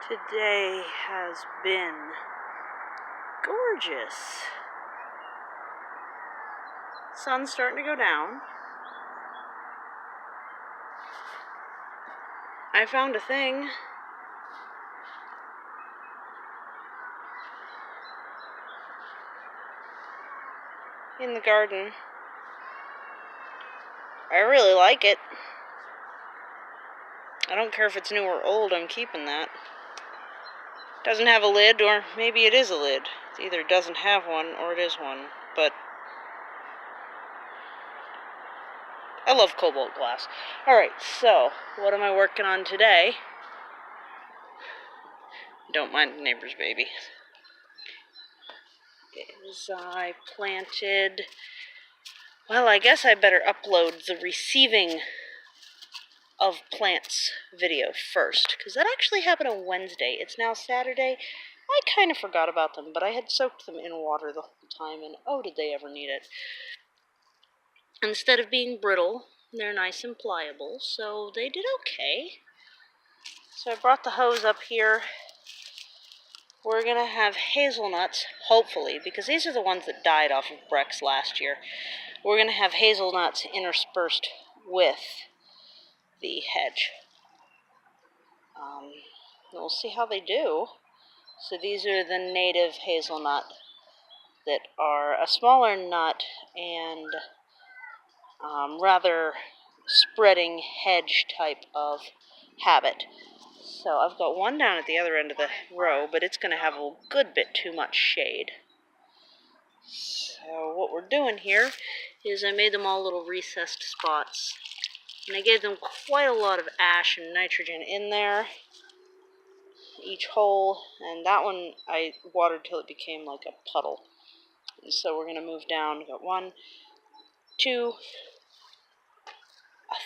Today has been gorgeous. Sun's starting to go down. I found a thing. In the garden. I really like it. I don't care if it's new or old, I'm keeping that. Doesn't have a lid, or maybe it is a lid. It either doesn't have one or it is one, but I love cobalt glass. Alright, so what am I working on today? Don't mind the neighbor's baby. I planted... Well, I guess I better upload the receiving of plants video first, because that actually happened on Wednesday. It's now Saturday. I kind of forgot about them, but I had soaked them in water the whole time, and oh, did they ever need it. Instead of being brittle, they're nice and pliable, so they did okay. So I brought the hose up here. We're going to have hazelnuts, hopefully, because these are the ones that died off of Brex last year. We're going to have hazelnuts interspersed with the hedge. We'll see how they do. So these are the native hazelnut that are a smaller nut and rather spreading hedge type of habit. So I've got one down at the other end of the row, but it's going to have a good bit too much shade. So what we're doing here is I made them all little recessed spots. And I gave them quite a lot of ash and nitrogen in there, each hole, and that one I watered till it became like a puddle. And so we're going to move down. We've got 1, 2,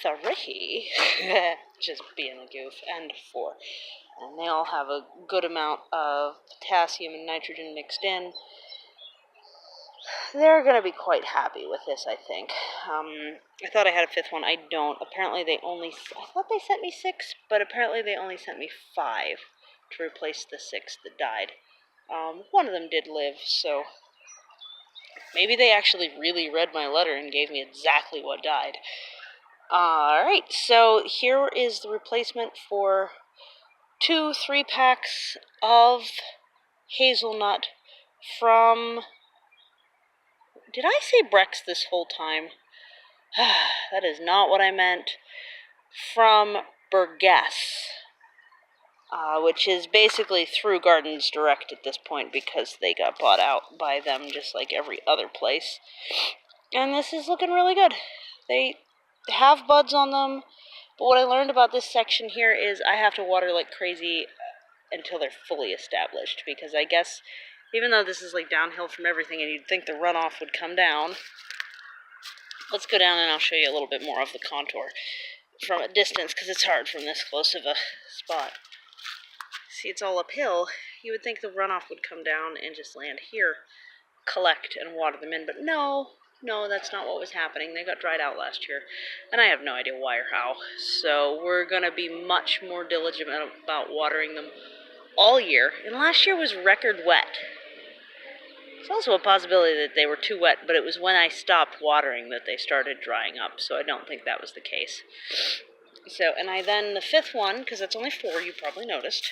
3, just being a goof, and 4. And they all have a good amount of potassium and nitrogen mixed in. They're going to be quite happy with this, I think. I thought I had a 5th one. I don't. Apparently I thought they sent me 6, but apparently they only sent me 5 to replace the 6 that died. One of them did live, so maybe they actually really read my letter and gave me exactly what died. Alright, so here is the replacement for 2 3-packs of hazelnut from... Did I say Brex this whole time? That is not what I meant. From Burgess, which is basically through Gardens Direct at this point because they got bought out by them just like every other place. And this is looking really good. They have buds on them, but what I learned about this section here is I have to water like crazy until they're fully established, because I guess even though this is like downhill from everything and you'd think the runoff would come down, let's go down and I'll show you a little bit more of the contour from a distance, because it's hard from this close of a spot. See, it's all uphill. You would think the runoff would come down and just land here, collect and water them in, but no, that's not what was happening. They got dried out last year, and I have no idea why or how. So we're going to be much more diligent about watering them all year, and last year was record wet. It's also a possibility that they were too wet, but it was when I stopped watering that they started drying up, so I don't think that was the case. So, and I then, the 5th one, because that's only 4, you probably noticed,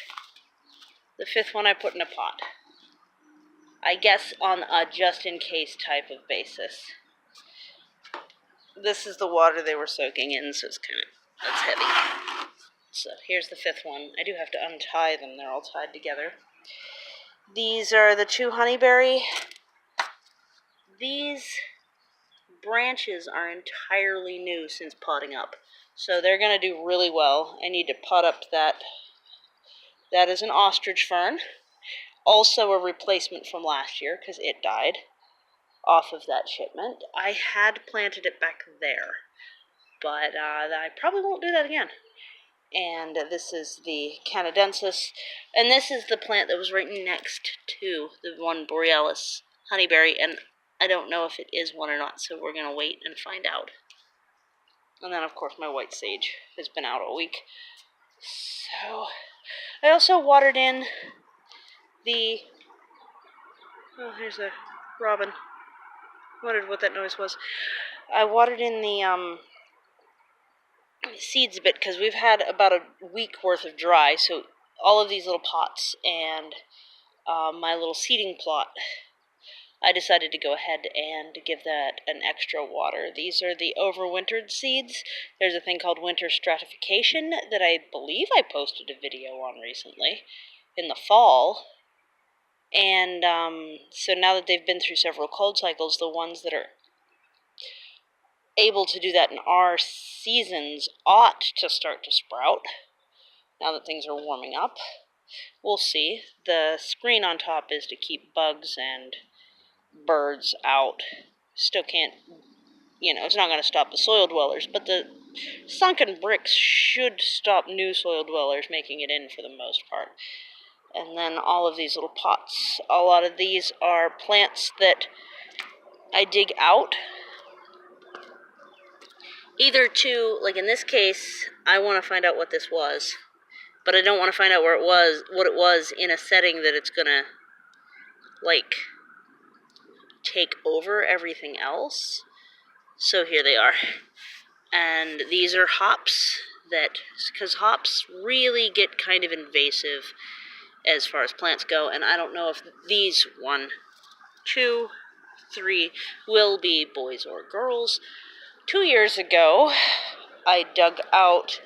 the 5th one I put in a pot. I guess on a just-in-case type of basis. This is the water they were soaking in, so it's that's heavy. So here's the 5th one. I do have to untie them. They're all tied together. These are the 2 honeyberry. These branches are entirely new since potting up, so they're going to do really well. I need to pot up that. That is an ostrich fern. Also a replacement from last year, because it died off of that shipment. I had planted it back there, but I probably won't do that again. And this is the canadensis, and this is the plant that was right next to the one borealis honeyberry, and I don't know if it is one or not, so we're going to wait and find out. And then, of course, my white sage has been out all week. So, I also watered in the... Oh, here's a robin. Wondered what that noise was. I watered in the seeds a bit because we've had about a week worth of dry, so all of these little pots and my little seeding plot, I decided to go ahead and give that an extra water. These are the overwintered seeds. There's a thing called winter stratification that I believe I posted a video on recently in the fall. And so now that they've been through several cold cycles, the ones that are able to do that in our seasons ought to start to sprout now that things are warming up. We'll see. The screen on top is to keep bugs and birds out. Still can't, it's not going to stop the soil dwellers, but the sunken bricks should stop new soil dwellers making it in for the most part. And then all of these little pots. A lot of these are plants that I dig out. Either to, like in this case, I want to find out what this was, but I don't want to find out what it was in a setting that it's gonna, like, take over everything else. So here they are. And these are hops because hops really get kind of invasive as far as plants go, and I don't know if these 1, 2, 3 will be boys or girls. 2 years ago, I dug out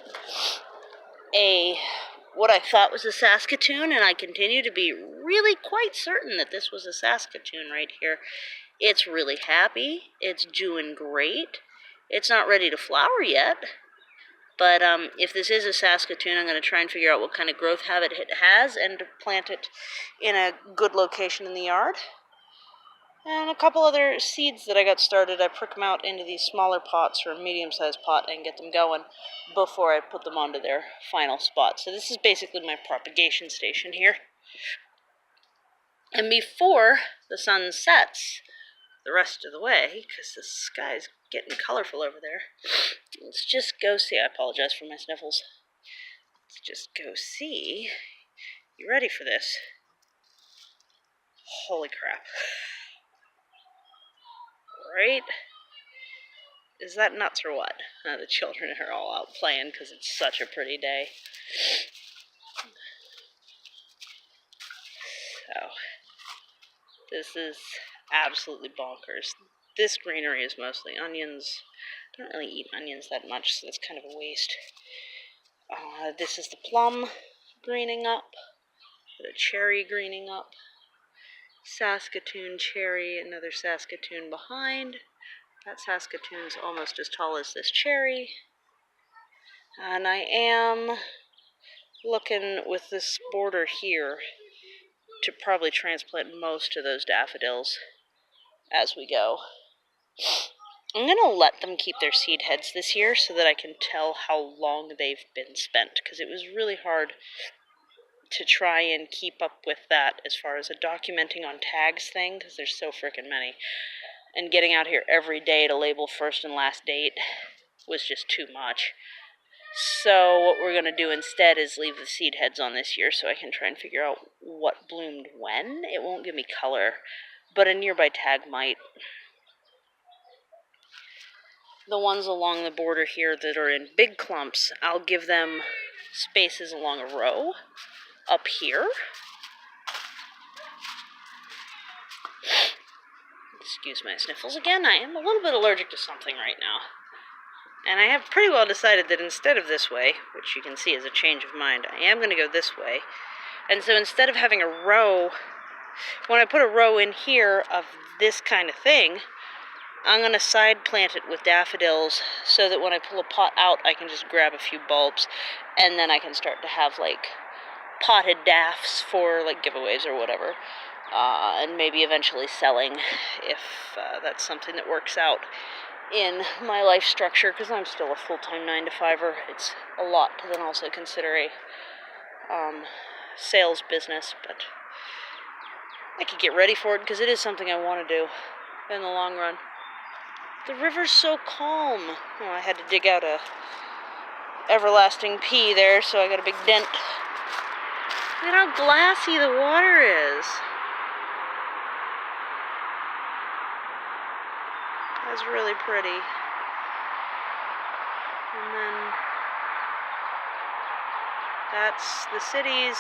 what I thought was a Saskatoon, and I continue to be really quite certain that this was a Saskatoon right here. It's really happy. It's doing great. It's not ready to flower yet, but if this is a Saskatoon, I'm going to try and figure out what kind of growth habit it has and plant it in a good location in the yard. And a couple other seeds that I got started, I prick them out into these smaller pots or a medium-sized pot and get them going before I put them onto their final spot. So this is basically my propagation station here. And before the sun sets the rest of the way, because the sky's getting colorful over there, let's just go see. I apologize for my sniffles. Let's just go see. You ready for this? Holy crap. Right? Is that nuts or what? The children are all out playing because it's such a pretty day. So, this is absolutely bonkers. This greenery is mostly onions. I don't really eat onions that much, so that's kind of a waste. This is the plum greening up, the cherry greening up, Saskatoon cherry, another Saskatoon behind. That Saskatoon's almost as tall as this cherry. And I am looking with this border here to probably transplant most of those daffodils as we go. I'm going to let them keep their seed heads this year so that I can tell how long they've been spent, because it was really hard to try and keep up with that as far as a documenting on tags thing, because there's so frickin' many. And getting out here every day to label first and last date was just too much. So what we're going to do instead is leave the seed heads on this year so I can try and figure out what bloomed when. It won't give me color, but a nearby tag might. The ones along the border here that are in big clumps, I'll give them spaces along a row up here. Excuse my sniffles again. I am a little bit allergic to something right now. And I have pretty well decided that instead of this way, which you can see is a change of mind, I am going to go this way. And so instead of having a row, when I put a row in here of this kind of thing, I'm going to side plant it with daffodils so that when I pull a pot out, I can just grab a few bulbs, and then I can start to have, like, potted daffs for, like, giveaways or whatever, and maybe eventually selling if that's something that works out in my life structure, because I'm still a full-time 9-to-5-er. It's a lot to then also consider a sales business, but I could get ready for it because it is something I want to do in the long run. The river's so calm. Oh, I had to dig out a everlasting pea there, so I got a big dent Look at how glassy the water is. That's really pretty. And then that's the cities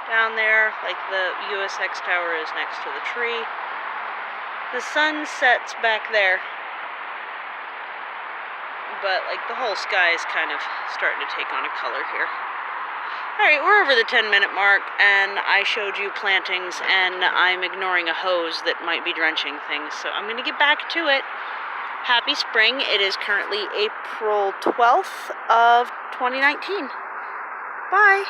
down there, like the USX tower is next to the tree. The sun sets back there, but like the whole sky is kind of starting to take on a color here. Alright, we're over the 10-minute mark, and I showed you plantings, and I'm ignoring a hose that might be drenching things, so I'm going to get back to it. Happy spring. It is currently April 12th of 2019. Bye.